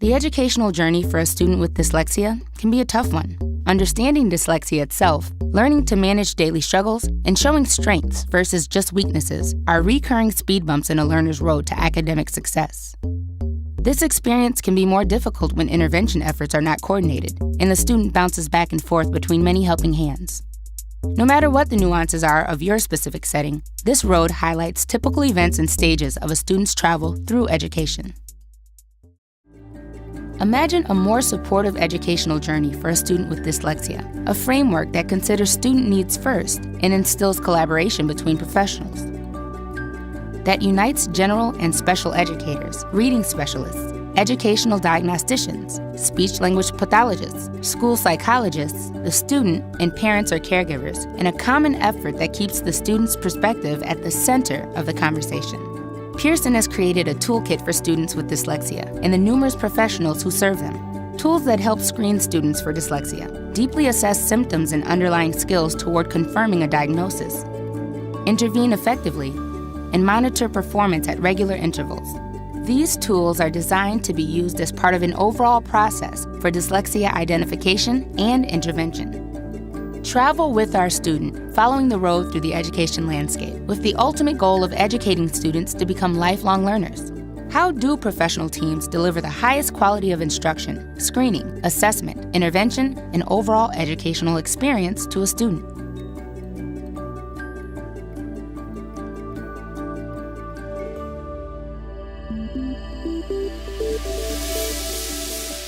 The educational journey for a student with dyslexia can be a tough one. Understanding dyslexia itself, learning to manage daily struggles, and showing strengths versus just weaknesses are recurring speed bumps in a learner's road to academic success. This experience can be more difficult when intervention efforts are not coordinated, and the student bounces back and forth between many helping hands. No matter what the nuances are of your specific setting, this road highlights typical events and stages of a student's travel through education. Imagine a more supportive educational journey for a student with dyslexia, a framework that considers student needs first and instills collaboration between professionals, that unites general and special educators, reading specialists, educational diagnosticians, speech-language pathologists, school psychologists, the student, and parents or caregivers, in a common effort that keeps the student's perspective at the center of the conversation. Pearson has created a toolkit for students with dyslexia and the numerous professionals who serve them. Tools that help screen students for dyslexia, deeply assess symptoms and underlying skills toward confirming a diagnosis, intervene effectively, and monitor performance at regular intervals. These tools are designed to be used as part of an overall process for dyslexia identification and intervention. Travel with our student, following the road through the education landscape, with the ultimate goal of educating students to become lifelong learners. How do professional teams deliver the highest quality of instruction, screening, assessment, intervention, and overall educational experience to a student?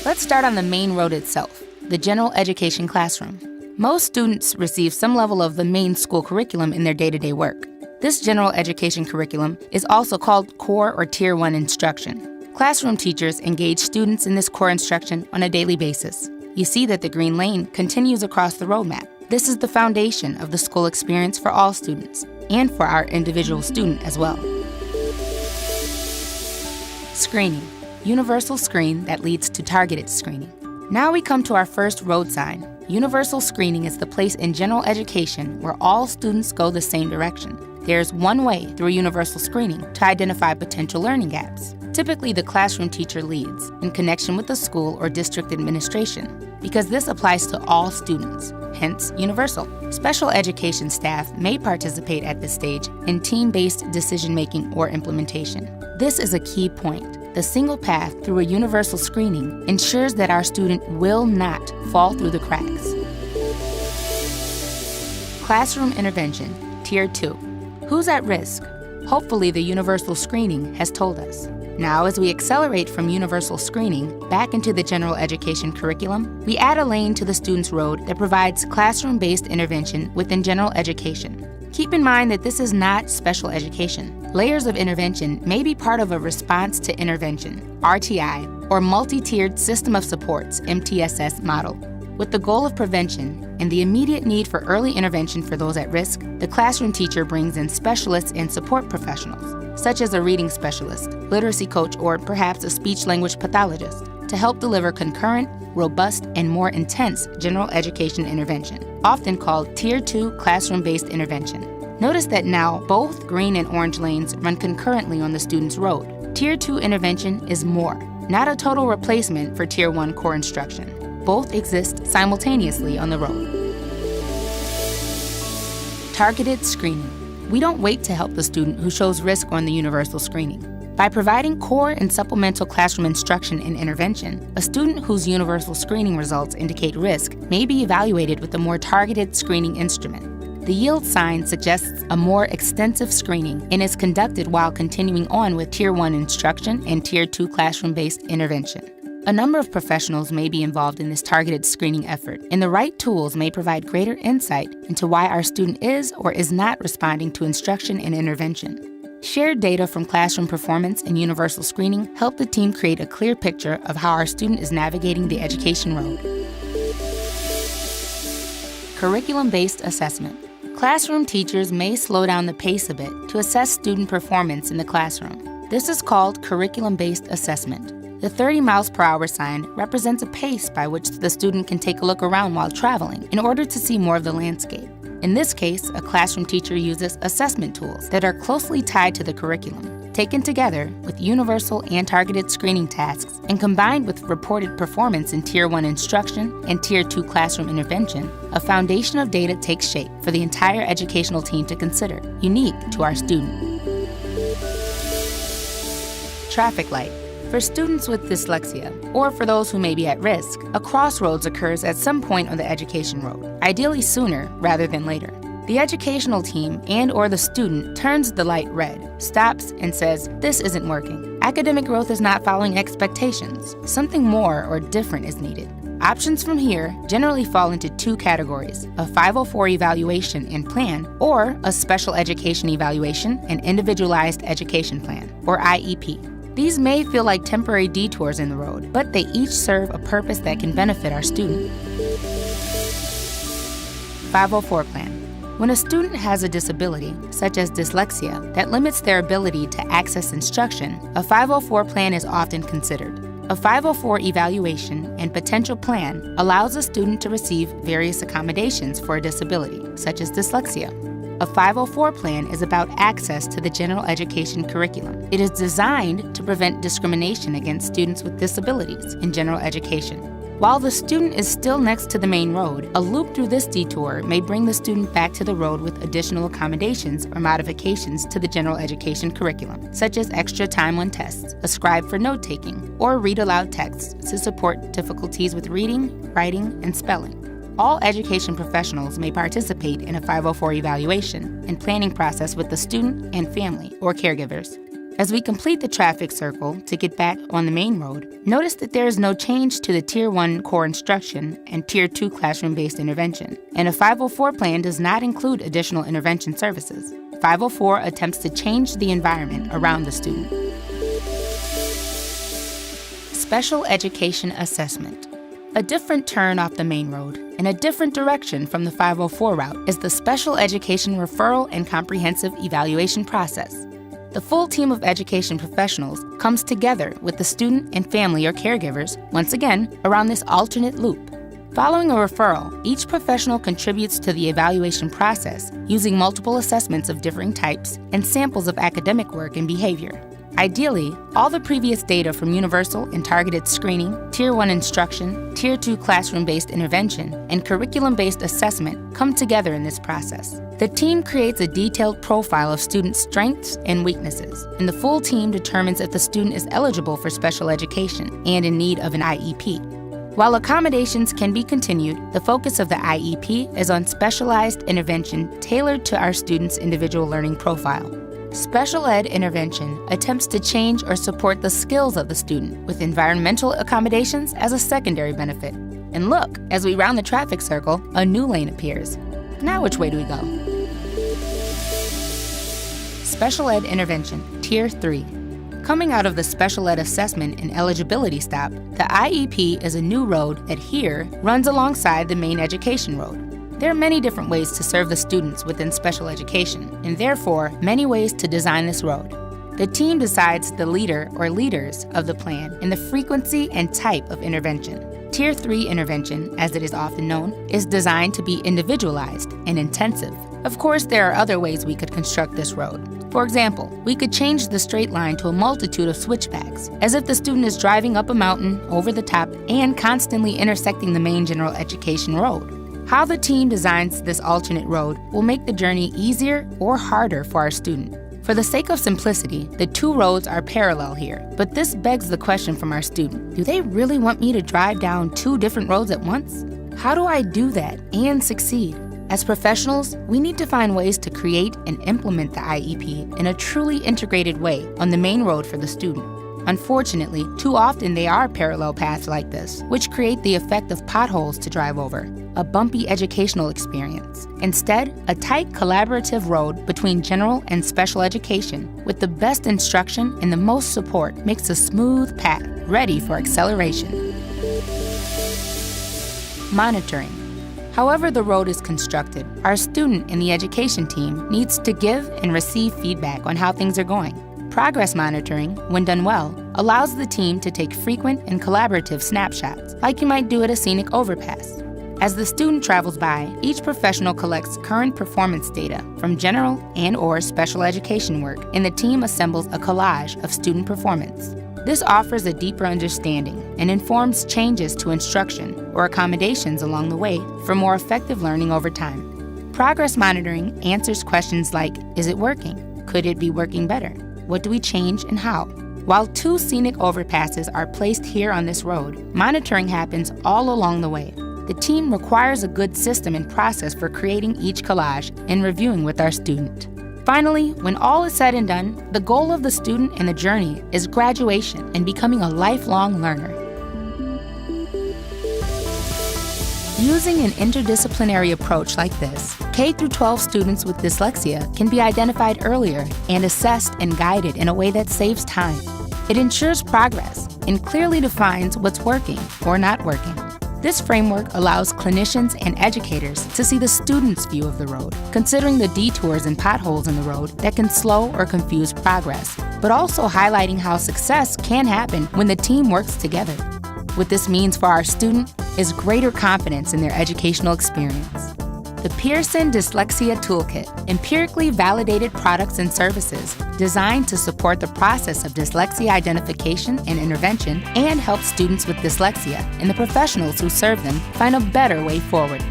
Let's start on the main road itself, the general education classroom. Most students receive some level of the main school curriculum in their day-to-day work. This general education curriculum is also called core or Tier 1 instruction. Classroom teachers engage students in this core instruction on a daily basis. You see that the green lane continues across the roadmap. This is the foundation of the school experience for all students, and for our individual student as well. Screening. Universal screen that leads to targeted screening. Now we come to our first road sign. Universal screening is the place in general education where all students go the same direction. There's one way through universal screening to identify potential learning gaps. Typically, the classroom teacher leads in connection with the school or district administration, because this applies to all students, hence universal. Special education staff may participate at this stage in team-based decision-making or implementation. This is a key point. The single path through a universal screening ensures that our student will not fall through the cracks. Classroom intervention, Tier 2. Who's at risk? Hopefully the universal screening has told us. Now, as we accelerate from universal screening back into the general education curriculum, we add a lane to the student's road that provides classroom-based intervention within general education. Keep in mind that this is not special education. Layers of intervention may be part of a response to intervention, RTI, or multi-tiered system of supports, MTSS model. With the goal of prevention and the immediate need for early intervention for those at risk, the classroom teacher brings in specialists and support professionals, such as a reading specialist, literacy coach, or perhaps a speech-language pathologist, to help deliver concurrent, robust, and more intense general education intervention, often called Tier 2 classroom-based intervention. Notice that now both green and orange lanes run concurrently on the student's road. Tier 2 intervention is more, not a total replacement for Tier 1 core instruction. Both exist simultaneously on the road. Targeted screening. We don't wait to help the student who shows risk on the universal screening. By providing core and supplemental classroom instruction and intervention, a student whose universal screening results indicate risk may be evaluated with a more targeted screening instrument. The yield sign suggests a more extensive screening and is conducted while continuing on with Tier 1 instruction and Tier 2 classroom-based intervention. A number of professionals may be involved in this targeted screening effort, and the right tools may provide greater insight into why our student is or is not responding to instruction and intervention. Shared data from classroom performance and universal screening help the team create a clear picture of how our student is navigating the education road. Curriculum-based assessment. Classroom teachers may slow down the pace a bit to assess student performance in the classroom. This is called curriculum-based assessment. The 30 miles per hour sign represents a pace by which the student can take a look around while traveling in order to see more of the landscape. In this case, a classroom teacher uses assessment tools that are closely tied to the curriculum taken together with universal and targeted screening tasks and combined with reported performance in Tier 1 instruction and Tier 2 classroom intervention, a foundation of data takes shape for the entire educational team to consider, unique to our student. Traffic light. For students with dyslexia, or for those who may be at risk, a crossroads occurs at some point on the education road, ideally sooner rather than later. The educational team and/or the student turns the light red, stops, and says, "This isn't working. Academic growth is not following expectations. Something more or different is needed." Options from here generally fall into two categories: a 504 evaluation and plan, or a special education evaluation and individualized education plan, or IEP. These may feel like temporary detours in the road, but they each serve a purpose that can benefit our student. 504 plan. When a student has a disability, such as dyslexia, that limits their ability to access instruction, a 504 plan is often considered. A 504 evaluation and potential plan allows a student to receive various accommodations for a disability, such as dyslexia. A 504 plan is about access to the general education curriculum. It is designed to prevent discrimination against students with disabilities in general education. While the student is still next to the main road, a loop through this detour may bring the student back to the road with additional accommodations or modifications to the general education curriculum, such as extra time on tests, a scribe for note-taking, or read-aloud texts to support difficulties with reading, writing, and spelling. All education professionals may participate in a 504 evaluation and planning process with the student and family or caregivers. As we complete the traffic circle to get back on the main road, notice that there is no change to the Tier 1 core instruction and Tier 2 classroom-based intervention, and a 504 plan does not include additional intervention services. 504 attempts to change the environment around the student. Special education assessment. A different turn off the main road, in a different direction from the 504 route, is the special education referral and comprehensive evaluation process. The full team of education professionals comes together with the student and family or caregivers, once again, around this alternate loop. Following a referral, each professional contributes to the evaluation process using multiple assessments of differing types and samples of academic work and behavior. Ideally, all the previous data from universal and targeted screening, Tier 1 instruction, Tier 2 classroom-based intervention, and curriculum-based assessment come together in this process. The team creates a detailed profile of students' strengths and weaknesses, and the full team determines if the student is eligible for special education and in need of an IEP. While accommodations can be continued, the focus of the IEP is on specialized intervention tailored to our students' individual learning profile. Special ed intervention attempts to change or support the skills of the student, with environmental accommodations as a secondary benefit. And look, as we round the traffic circle, a new lane appears. Now which way do we go? Special ed intervention, Tier 3. Coming out of the special ed assessment and eligibility stop, the IEP is a new road that here runs alongside the main education road. There are many different ways to serve the students within special education, and therefore many ways to design this road. The team decides the leader or leaders of the plan and the frequency and type of intervention. Tier 3 intervention, as it is often known, is designed to be individualized and intensive. Of course, there are other ways we could construct this road. For example, we could change the straight line to a multitude of switchbacks, as if the student is driving up a mountain, over the top, and constantly intersecting the main general education road. How the team designs this alternate road will make the journey easier or harder for our student. For the sake of simplicity, the two roads are parallel here, but this begs the question from our student: do they really want me to drive down two different roads at once? How do I do that and succeed? As professionals, we need to find ways to create and implement the IEP in a truly integrated way on the main road for the student. Unfortunately, too often they are parallel paths like this, which create the effect of potholes to drive over, a bumpy educational experience. Instead, a tight collaborative road between general and special education with the best instruction and the most support makes a smooth path ready for acceleration. Monitoring. However the road is constructed, our student and the education team needs to give and receive feedback on how things are going. Progress monitoring, when done well, allows the team to take frequent and collaborative snapshots, like you might do at a scenic overpass. As the student travels by, each professional collects current performance data from general and/or special education work, and the team assembles a collage of student performance. This offers a deeper understanding and informs changes to instruction or accommodations along the way for more effective learning over time. Progress monitoring answers questions like, is it working? Could it be working better? What do we change and how? While 2 scenic overpasses are placed here on this road, monitoring happens all along the way. The team requires a good system and process for creating each collage and reviewing with our student. Finally, when all is said and done, the goal of the student and the journey is graduation and becoming a lifelong learner. Using an interdisciplinary approach like this, K-12 students with dyslexia can be identified earlier and assessed and guided in a way that saves time. It ensures progress and clearly defines what's working or not working. This framework allows clinicians and educators to see the student's view of the road, considering the detours and potholes in the road that can slow or confuse progress, but also highlighting how success can happen when the team works together. What this means for our student is greater confidence in their educational experience. The Pearson Dyslexia Toolkit, empirically validated products and services designed to support the process of dyslexia identification and intervention and help students with dyslexia and the professionals who serve them find a better way forward.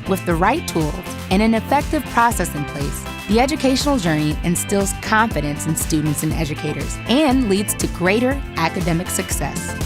With the right tools and an effective process in place, the educational journey instills confidence in students and educators and leads to greater academic success.